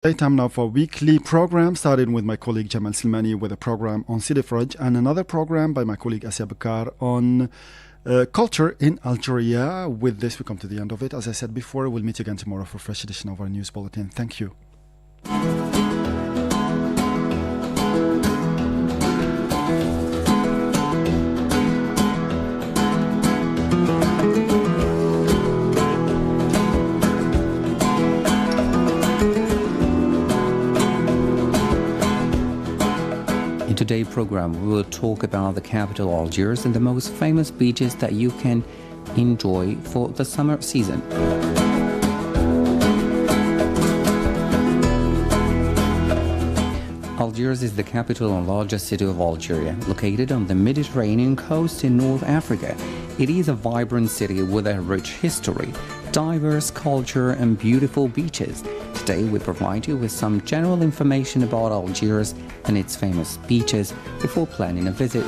Time now for a weekly program, starting with my colleague Jamal Silmani with a program on Sidi Faraj and another program by my colleague Asya Bakar on culture in Algeria. With this, we come to the end of it. As I said before, we'll meet again tomorrow for a fresh edition of our news bulletin. Thank you. In today's program, we will talk about the capital Algiers and the most famous beaches that you can enjoy for the summer season. Algiers is the capital and largest city of Algeria, located on the Mediterranean coast in North Africa. It is a vibrant city with a rich history, diverse culture and beautiful beaches. Today we provide you with some general information about Algiers and its famous beaches before planning a visit.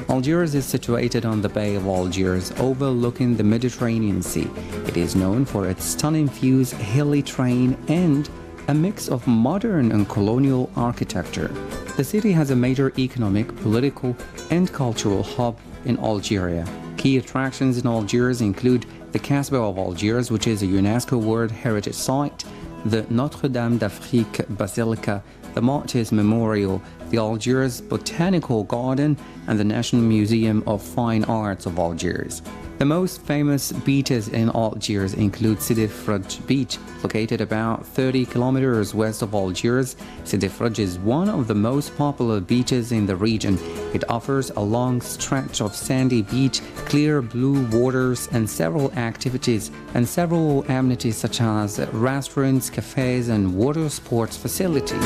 Algiers is situated on the Bay of Algiers, overlooking the Mediterranean Sea. It is known for its stunning views, hilly terrain, and a mix of modern and colonial architecture. The city has a major economic, political, and cultural hub in Algeria. Key attractions in Algiers include the Casbah of Algiers, which is a UNESCO World Heritage Site, the Notre Dame d'Afrique Basilica, the Martyrs Memorial, the Algiers Botanical Garden, and the National Museum of Fine Arts of Algiers. The most famous beaches in Algiers include Sidi Faraj Beach, located about 30 kilometers west of Algiers. Sidi Faraj is one of the most popular beaches in the region. It offers a long stretch of sandy beach, clear blue waters, and several activities and several amenities such as restaurants, cafes, and water sports facilities.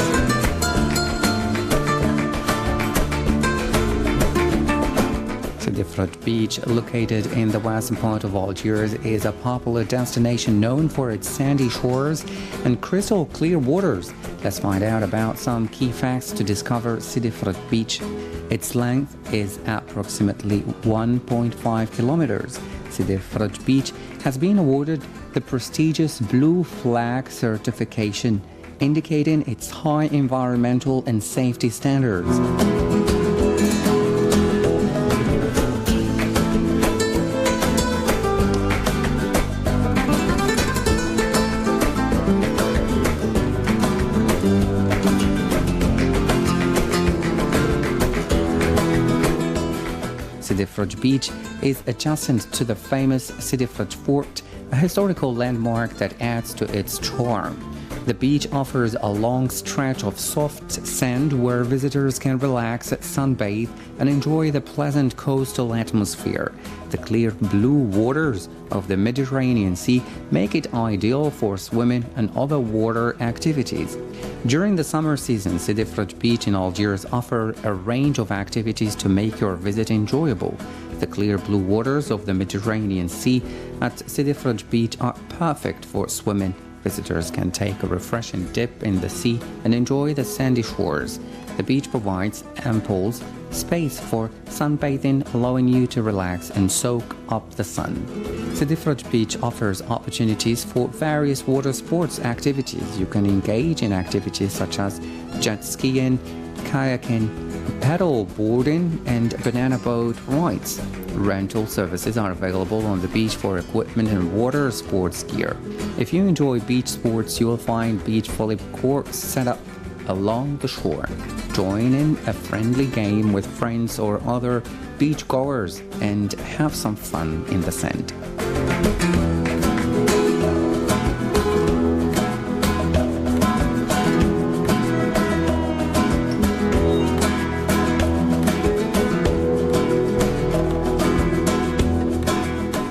Sidi Faraj Beach, located in the western part of Algiers, is a popular destination known for its sandy shores and crystal clear waters. Let's find out about some key facts to discover Sidi Faraj Beach. Its length is approximately 1.5 kilometers. Sidi Faraj Beach has been awarded the prestigious Blue Flag certification, indicating its high environmental and safety standards. Sidi Faraj Beach is adjacent to the famous Sidi Faraj Fort, a historical landmark that adds to its charm. The beach offers a long stretch of soft sand where visitors can relax, sunbathe, and enjoy the pleasant coastal atmosphere. The clear blue waters of the Mediterranean Sea make it ideal for swimming and other water activities. During the summer season, Sidi Faraj Beach in Algiers offers a range of activities to make your visit enjoyable. The clear blue waters of the Mediterranean Sea at Sidi Faraj Beach are perfect for swimming. Visitors can take a refreshing dip in the sea and enjoy the sandy shores. The beach provides ample space for sunbathing, allowing you to relax and soak up the sun. Sidi Faraj Beach offers opportunities for various water sports activities. You can engage in activities such as jet skiing, kayaking, paddle boarding, and banana boat rides. Rental services are available on the beach for equipment and water sports gear. If you enjoy beach sports, you will find beach volleyball courts set up along the shore. Join in a friendly game with friends or other beachgoers and have some fun in the sand.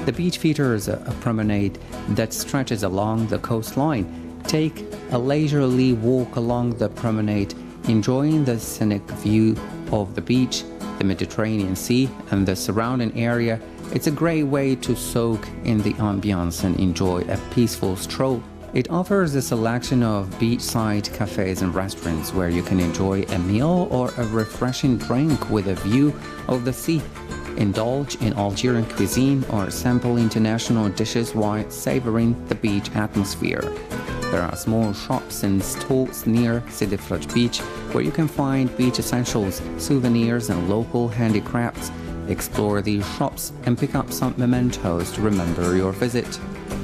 The beach features a promenade that stretches along the coastline. Take a leisurely walk along the promenade, enjoying the scenic view of the beach, the Mediterranean Sea, and the surrounding area. It's a great way to soak in the ambiance and enjoy a peaceful stroll. It offers a selection of beachside cafes and restaurants where you can enjoy a meal or a refreshing drink with a view of the sea. indulge in Algerian cuisine, or sample international dishes while savoring the beach atmosphere. There are small shops and stalls near Sidi Fraj Beach where you can find beach essentials, souvenirs, and local handicrafts. Explore these shops and pick up some mementos to remember your visit.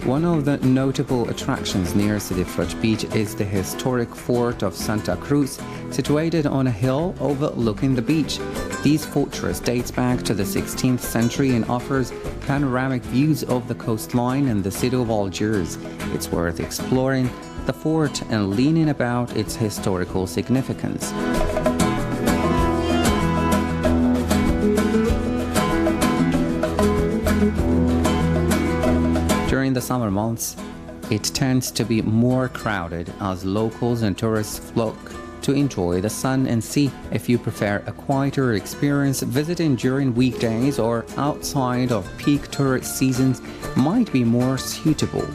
One of the notable attractions near Sidi Fraj Beach is the historic fort of Santa Cruz, situated on a hill overlooking the beach. This fortress dates back to the 16th century and offers panoramic views of the coastline and the city of Algiers. It's worth exploring the fort and learning about its historical significance. During the summer months, it tends to be more crowded as locals and tourists flock to enjoy the sun and sea. If you prefer a quieter experience, visiting during weekdays or outside of peak tourist seasons might be more suitable.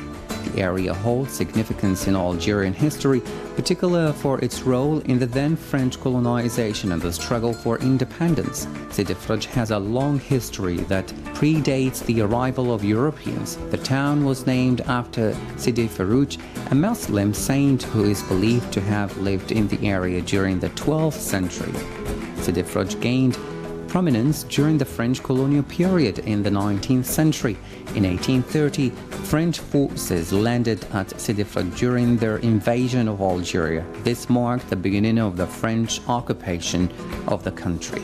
The area holds significance in Algerian history, particularly for its role in the then French colonization and the struggle for independence. Sidi Fraj has a long history that predates the arrival of Europeans. The town was named after Sidi Farouj, a Muslim saint who is believed to have lived in the area during the 12th century. Sidi Fraj gained prominence during the French colonial period in the 19th century. In 1830, French forces landed at Sidi Fraj during their invasion of Algeria. This marked the beginning of the French occupation of the country.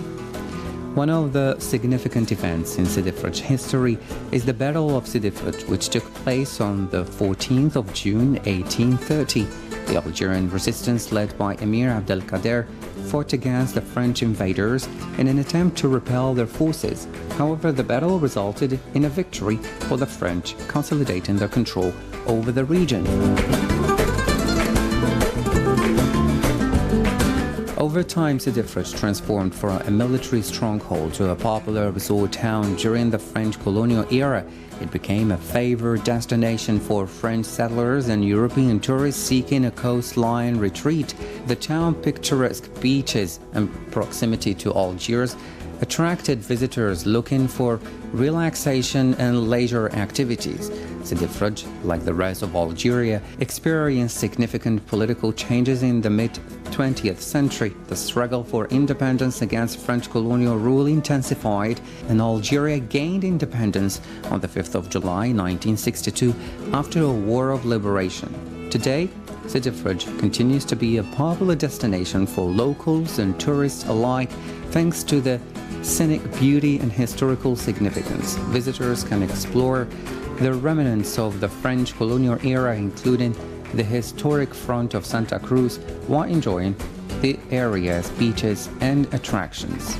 One of the significant events in Sidi Fraj history is the Battle of Sidi Fraj, which took place on the 14th of June 1830. The Algerian resistance, led by Emir Abdelkader, fought against the French invaders in an attempt to repel their forces. However, the battle resulted in a victory for the French, consolidating their control over the region. Over time, Sidi Fraj transformed from a military stronghold to a popular resort town. During the French colonial era, it became a favored destination for French settlers and European tourists seeking a coastline retreat. The town's picturesque beaches and proximity to Algiers attracted visitors looking for relaxation and leisure activities. Sidi Fraj, like the rest of Algeria, experienced significant political changes in the mid-20th century. The struggle for independence against French colonial rule intensified, and Algeria gained independence on the 5th of July 1962 after a war of liberation. Today, Sidi Fraj continues to be a popular destination for locals and tourists alike, thanks to the scenic beauty and historical significance. Visitors can explore the remnants of the French colonial era, including the historic front of Santa Cruz, while enjoying the area's beaches and attractions.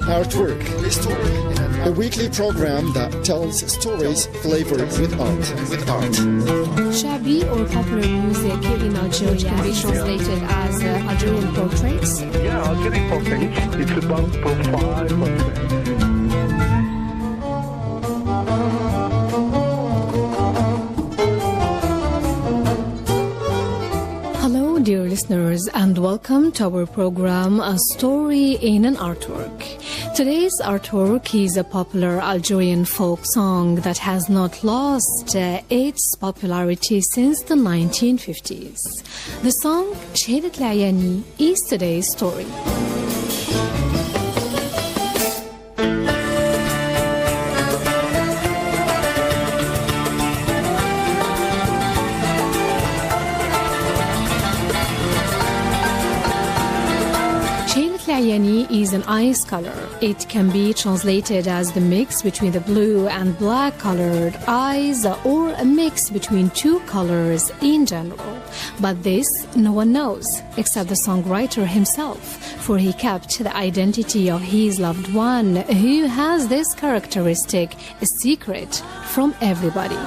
Artwork, a weekly program that tells stories flavored with art. Shabi, or popular music in Algeria, can be translated as Algerian portraits. Yeah, Algerian portraits. It's about profile. Dear listeners, and welcome to our program, A Story in an Artwork. Today's artwork is a popular Algerian folk song that has not lost its popularity since the 1950s. The song Shahidat Al-Ayani is today's story. Al-Ayani is an ice color. It can be translated as the mix between the blue and black colored eyes, or a mix between two colors in general. But this no one knows except the songwriter himself, for he kept the identity of his loved one, who has this characteristic a secret from everybody.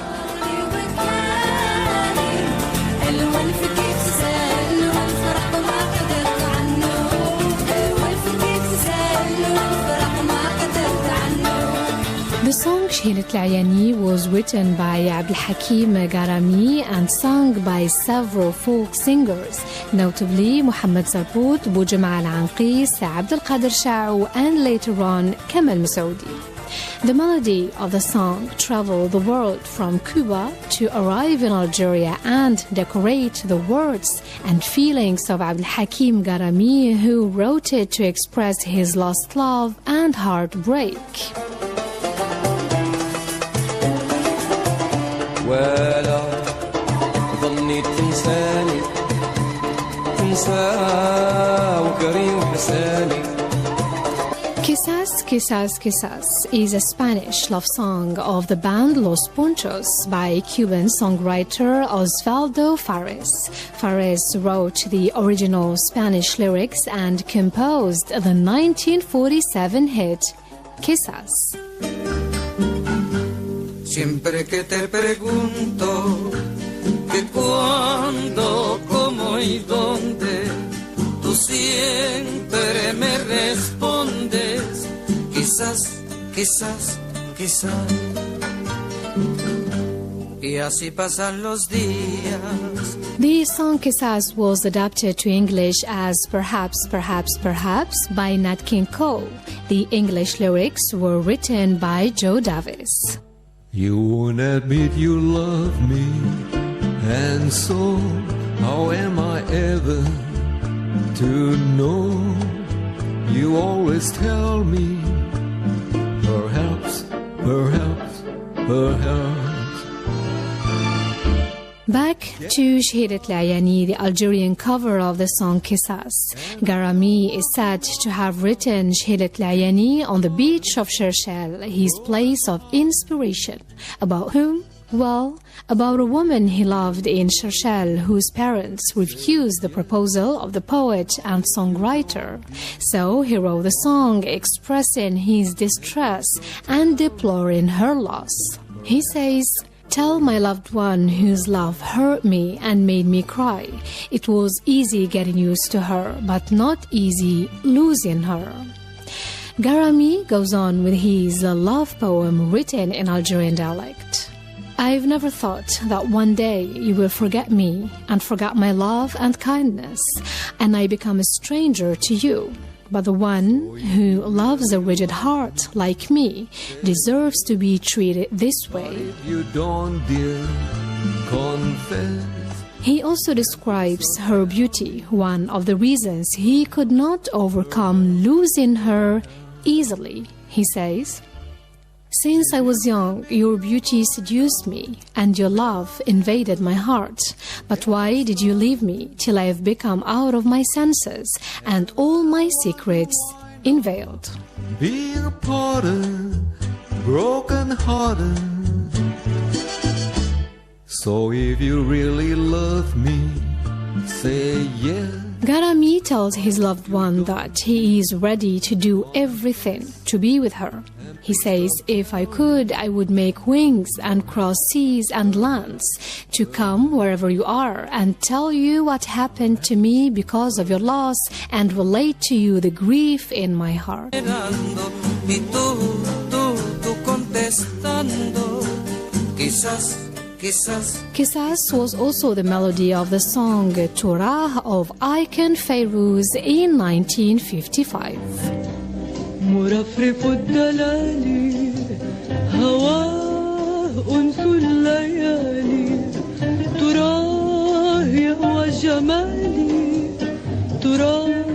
شهيرة العياني was written by Abdelhakim Garami and sung by several folk singers, notably Muhammad Zarbout, Boujamal Anqis, Abdel Qadir Sha'ou, and later on Kamal Mosaoudi. The melody of the song traveled the world from Cuba to arrive in Algeria and decorate the words and feelings of Abdelhakim Garami, who wrote it to express his lost love and heartbreak. ولا ظنيت تنساني وكريم حساني. Quizás, Quizás, Quizás is a Spanish love song of the band Los Ponchos by Cuban songwriter Osvaldo Fares. Fares wrote the original Spanish lyrics and composed the 1947 hit Quizás. Siempre que te pregunto que cuándo, cómo y dónde, tú siempre me respondes, quizás, quizás, quizás. Y así pasan los días. The song Quizás was adapted to English as Perhaps, Perhaps, Perhaps by Nat King Cole. The English lyrics were written by Joe Davis. You won't admit you love me, and so how am I ever to know? You always tell me, perhaps, perhaps, perhaps. Back to Shahidat Layani, the Algerian cover of the song Quizás. Garami is said to have written Shahidat Layani on the beach of Cherchel, his place of inspiration. About whom? Well, about a woman he loved in Cherchel whose parents refused the proposal of the poet and songwriter. So he wrote the song expressing his distress and deploring her loss. He says, "Tell my loved one whose love hurt me and made me cry. It was easy getting used to her, but not easy losing her." Garami goes on with his love poem written in Algerian dialect. "I've never thought that one day you will forget me and forget my love and kindness, and I become a stranger to you. But the one who loves a rigid heart like me deserves to be treated this way." If you don't, dear, confess. He also describes her beauty, one of the reasons he could not overcome losing her easily. He says, "Since I was young, your beauty seduced me, and your love invaded my heart. But why did you leave me till I have become out of my senses, and all my secrets unveiled?" Being a potter, broken hearted. So if you really love me, say yes. Garami tells his loved one that he is ready to do everything to be with her. He says, "If I could, I would make wings and cross seas and lands to come wherever you are and tell you what happened to me because of your loss and relate to you the grief in my heart." Y tú contestando, quizás. Quizás was also the melody of the song Turah of Icon Fairuz in 1955. مرفرف الدلالي هواه أنس الليالي تراه يهوى جمالي تراه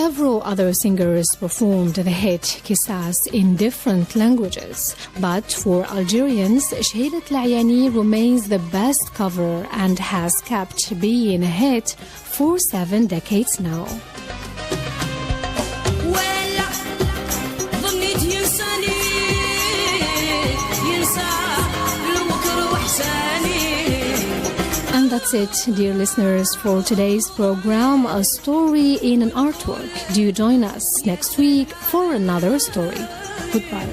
Several other singers performed the hit Quizás in different languages, but for Algerians, Shahidat Layani remains the best cover and has kept being a hit for 7 decades now. And that's it, dear listeners, for today's program, A Story in an Artwork. Do join us next week for another story. Goodbye.